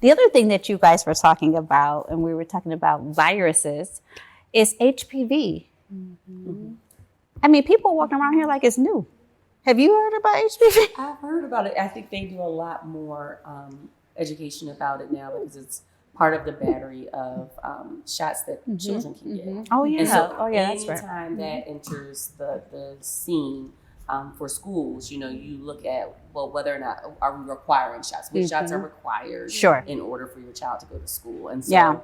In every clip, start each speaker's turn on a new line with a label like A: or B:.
A: The other thing that you guys were talking about, and we were talking about viruses, is HPV.
B: Mm-hmm.
A: I mean, people walking around here like it's new. Have you heard about HPV?
B: I've heard about it. I think they do a lot more education about it now because it's part of the battery of shots that children can get.
A: Oh yeah.
B: And so
A: That's right.
B: anytime that enters the scene for schools, you look at, well, whether or not are we requiring shots? Which shots are required in order for your child to go to school? And so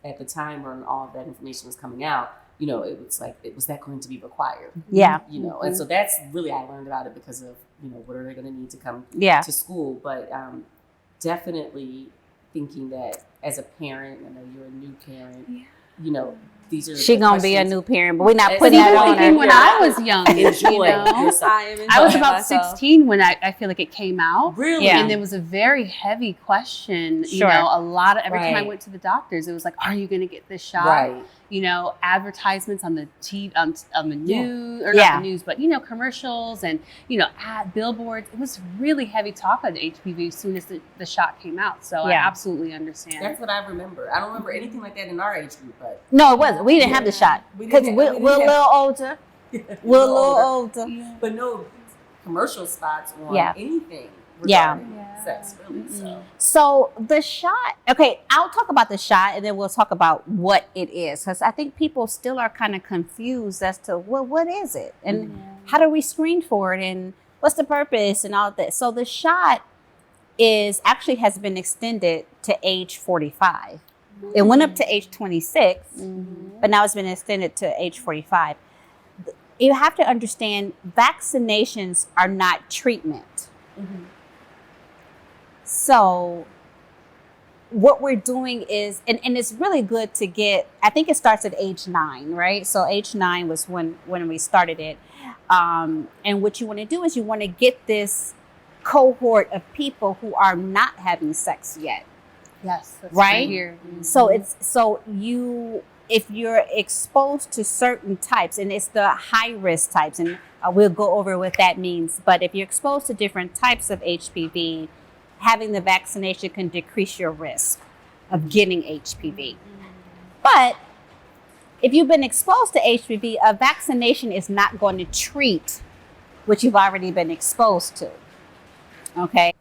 B: at the time when all of that information was coming out, it was that going to be required?
A: Yeah.
B: And so that's really, I learned about it because of, what are they going to need to come to school? But definitely thinking that as a parent, I know you're a new parent, these are
A: she gonna be a new parent, but we're not putting that on her.
C: When I was young,
B: Enjoy
C: I was about 16 when I feel like it came out.
B: Really?
C: And there was a very heavy question. A lot of every time I went to the doctors, it was like, "Are you going to get this shot?"
B: Right.
C: Advertisements on the on the news, or not the news, but commercials and ad billboards. It was really heavy talk on HPV as soon as the shot came out. So I absolutely understand.
B: That's what I remember. I don't remember anything like that in our age group, but
A: no, it wasn't. We didn't have the shot because we're a little older. We're a little older.
B: But no commercial spots on anything. Sex, really.
A: So the shot, okay, I'll talk about the shot and then we'll talk about what it is. Because I think people still are kind of confused as to, well, what is it? And how do we screen for it? And what's the purpose and all of that? So the shot has been extended to age 45. It went up to age 26, but now it's been extended to age 45. You have to understand vaccinations are not treatment. So what we're doing is, and it's really good to get, I think it starts at age 9, right? So age 9 was when we started it. And what you want to do is you want to get this cohort of people who are not having sex yet.
C: Yes, that's
A: right
C: here.
A: So if you're exposed to certain types, and it's the high risk types, and we'll go over what that means. But if you're exposed to different types of HPV, having the vaccination can decrease your risk of getting HPV. But if you've been exposed to HPV, a vaccination is not going to treat what you've already been exposed to. Okay.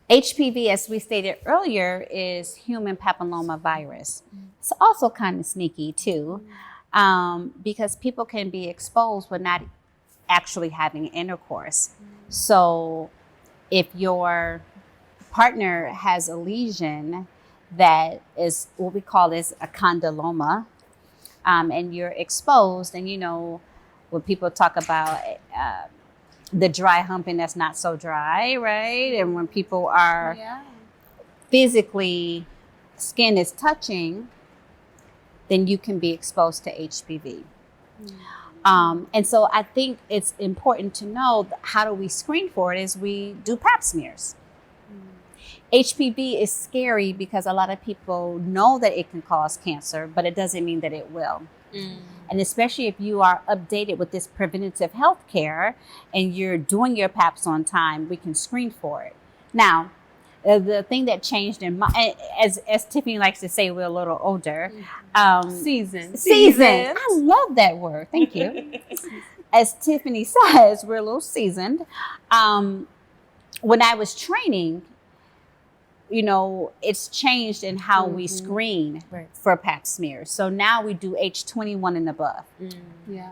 A: HPV, as we stated earlier, is human papilloma virus. It's also kind of sneaky too, because people can be exposed but not actually having intercourse. So if your partner has a lesion that is what we call this a condyloma, and you're exposed, and when people talk about the dry humping that's not so dry, right? And when people are physically, skin is touching, then you can be exposed to HPV. And so I think it's important to know how do we screen for it is we do pap smears. HPV is scary because a lot of people know that it can cause cancer, but it doesn't mean that it will. And especially if you are updated with this preventative health care and you're doing your PAPs on time, we can screen for it. Now, the thing that changed in my, as Tiffany likes to say, we're a little older.
C: Seasoned.
A: I love that word. Thank you. As Tiffany says, we're a little seasoned. When I was training, it's changed in how we screen for pap smears. So now we do age 21 and above,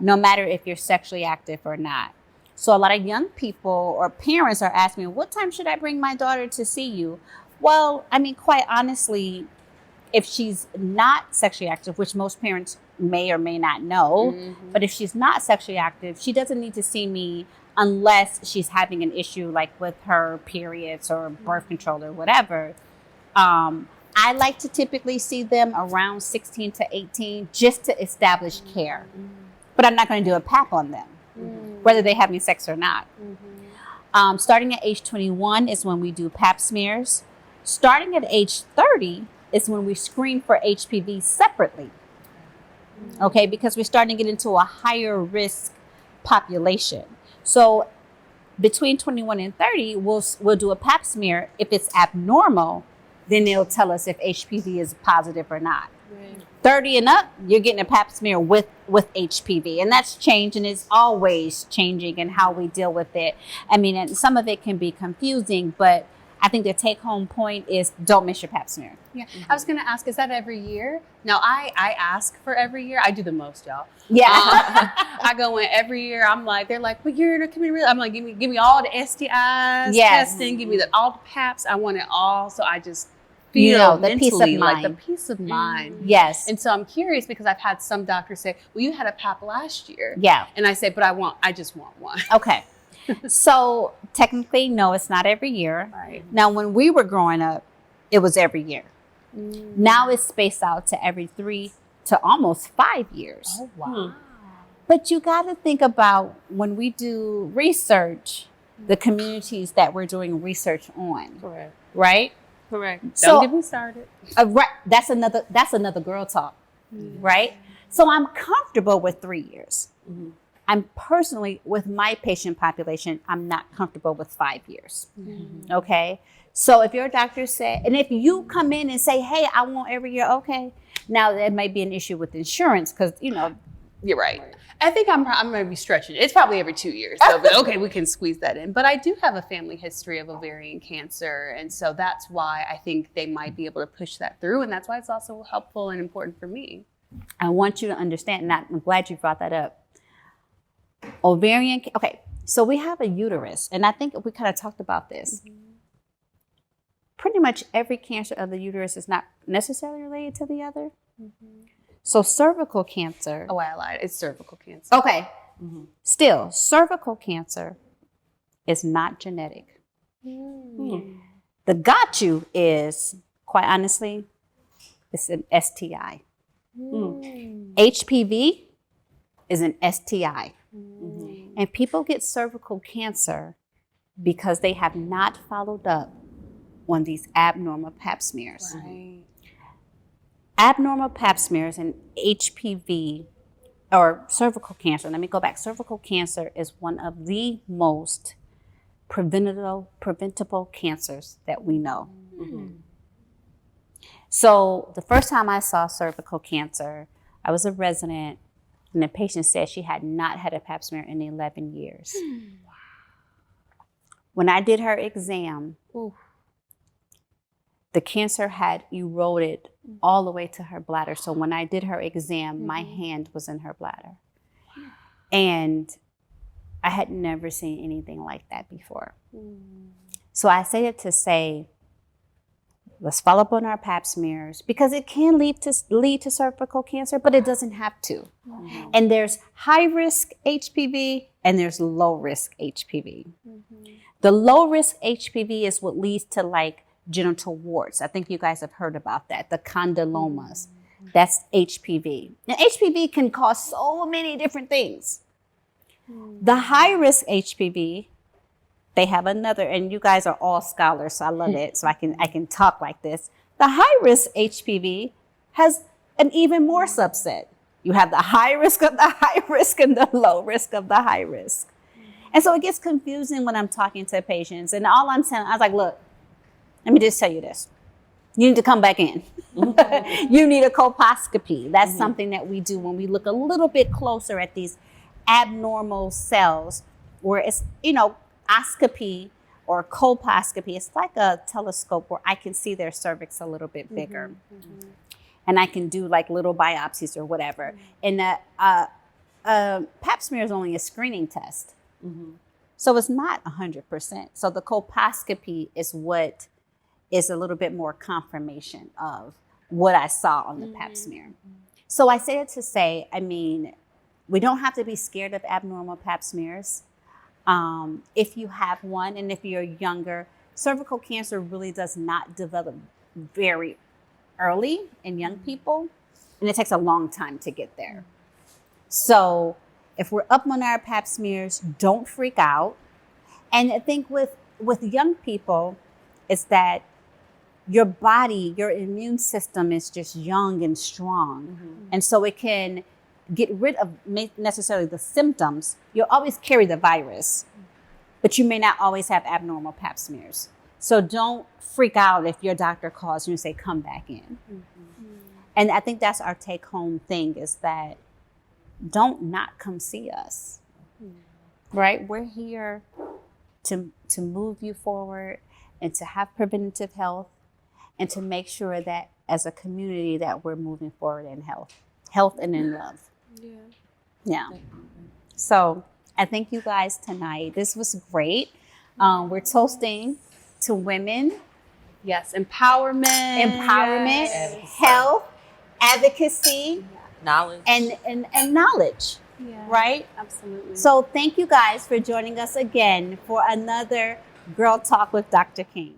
A: no matter if you're sexually active or not. So a lot of young people or parents are asking me, what time should I bring my daughter to see you? Well, I mean, quite honestly, if she's not sexually active, which most parents may or may not know, but if she's not sexually active, she doesn't need to see me unless she's having an issue like with her periods or birth control or whatever. I like to typically see them around 16 to 18 just to establish care. But I'm not going to do a PAP on them, whether they're having sex or not. Starting at age 21 is when we do PAP smears. Starting at age 30 is when we screen for HPV separately. Okay, because we're starting to get into a higher risk population. So between 21 and 30, we'll do a pap smear. If it's abnormal, then they'll tell us if HPV is positive or not.
C: Right.
A: 30 and up, you're getting a pap smear with HPV. And that's changing. It's always changing in how we deal with it. I mean, and some of it can be confusing, but I think the take-home point is don't miss your pap smear.
C: Yeah, I was going to ask, is that every year? No, I ask for every year. I do the most, y'all.
A: Yeah.
C: I go in every year. I'm like, they're like, well, you're in a community. I'm like, give me all the STIs testing. Give me all the paps. I want it all. So I just feel
A: the peace of
C: mentally
A: mind.
C: like the peace of mind.
A: Yes.
C: And so I'm curious because I've had some doctors say, well, you had a pap last year.
A: Yeah.
C: And I say, but I just want one.
A: Okay. So technically, no, it's not every year.
C: Right.
A: Now, when we were growing up, it was every year. Now it's spaced out to every 3 to almost 5 years.
C: Oh, wow.
A: But you got to think about when we do research, the communities that we're doing research on.
C: Correct.
A: Right?
C: Correct.
A: So-
C: Don't get me started.
A: Right. That's another girl talk. Right? So I'm comfortable with 3 years. I'm personally, with my patient population, I'm not comfortable with 5 years. Okay. So if your doctor said, and if you come in and say, hey, I want every year, okay. Now there might be an issue with insurance because,
C: You're right. I think I'm going to be stretching it. It's probably every 2 years. So, but okay, we can squeeze that in. But I do have a family history of ovarian cancer. And so that's why I think they might be able to push that through. And that's why it's also helpful and important for me.
A: I want you to understand, and I'm glad you brought that up. Ovarian, okay, so we have a uterus, and I think we kind of talked about this. Pretty much every cancer of the uterus is not necessarily related to the other. So cervical cancer.
C: Oh, I lied. It's cervical cancer.
A: Okay. Still, cervical cancer is not genetic. The got you is, quite honestly, it's an STI. HPV is an STI. And people get cervical cancer because they have not followed up on these abnormal pap smears.
C: Right.
A: Abnormal pap smears and HPV or cervical cancer. Let me go back. Cervical cancer is one of the most preventable cancers that we know. So the first time I saw cervical cancer, I was a resident, and the patient said she had not had a pap smear in 11 years. When I did her exam, the cancer had eroded all the way to her bladder. So when I did her exam, my hand was in her bladder. And I had never seen anything like that before. So I say it to say, let's follow up on our pap smears because it can lead to cervical cancer, but it doesn't have to. And there's high risk HPV and there's low risk HPV. The low risk HPV is what leads to like genital warts. I think you guys have heard about that. The condylomas. That's HPV. Now HPV can cause so many different things. The high risk HPV, they have another, and you guys are all scholars, so I love it. So I can talk like this. The high risk HPV has an even more subset. You have the high risk of the high risk and the low risk of the high risk. And so it gets confusing when I'm talking to patients. And all I'm saying, I was like, look, let me just tell you this. You need to come back in. You need a colposcopy. That's something that we do when we look a little bit closer at these abnormal cells where it's, oscopy or colposcopy. It's like a telescope where I can see their cervix a little bit bigger. And I can do like little biopsies or whatever. And pap smear is only a screening test. So it's not 100%. So the colposcopy is what is a little bit more confirmation of what I saw on the pap smear. So I say it to say, we don't have to be scared of abnormal pap smears. If you have one and if you're younger, cervical cancer really does not develop very early in young people, and it takes a long time to get there. So if we're up on our pap smears, don't freak out. And I think with young people, it's that your body, your immune system is just young and strong. And so it can get rid of necessarily the symptoms. You'll always carry the virus, but you may not always have abnormal pap smears. So don't freak out if your doctor calls you and say, come back in. And I think that's our take home thing, is that don't not come see us, right? We're here to move you forward and to have preventative health and to make sure that as a community that we're moving forward in health and in love. Yeah. So I thank you guys tonight. This was great. We're toasting to women.
C: Yes, empowerment,
A: Yes. Health, advocacy,
B: knowledge,
A: and knowledge.
C: Yeah,
A: right?
C: Absolutely.
A: So thank you guys for joining us again for another Girl Talk with Dr. King.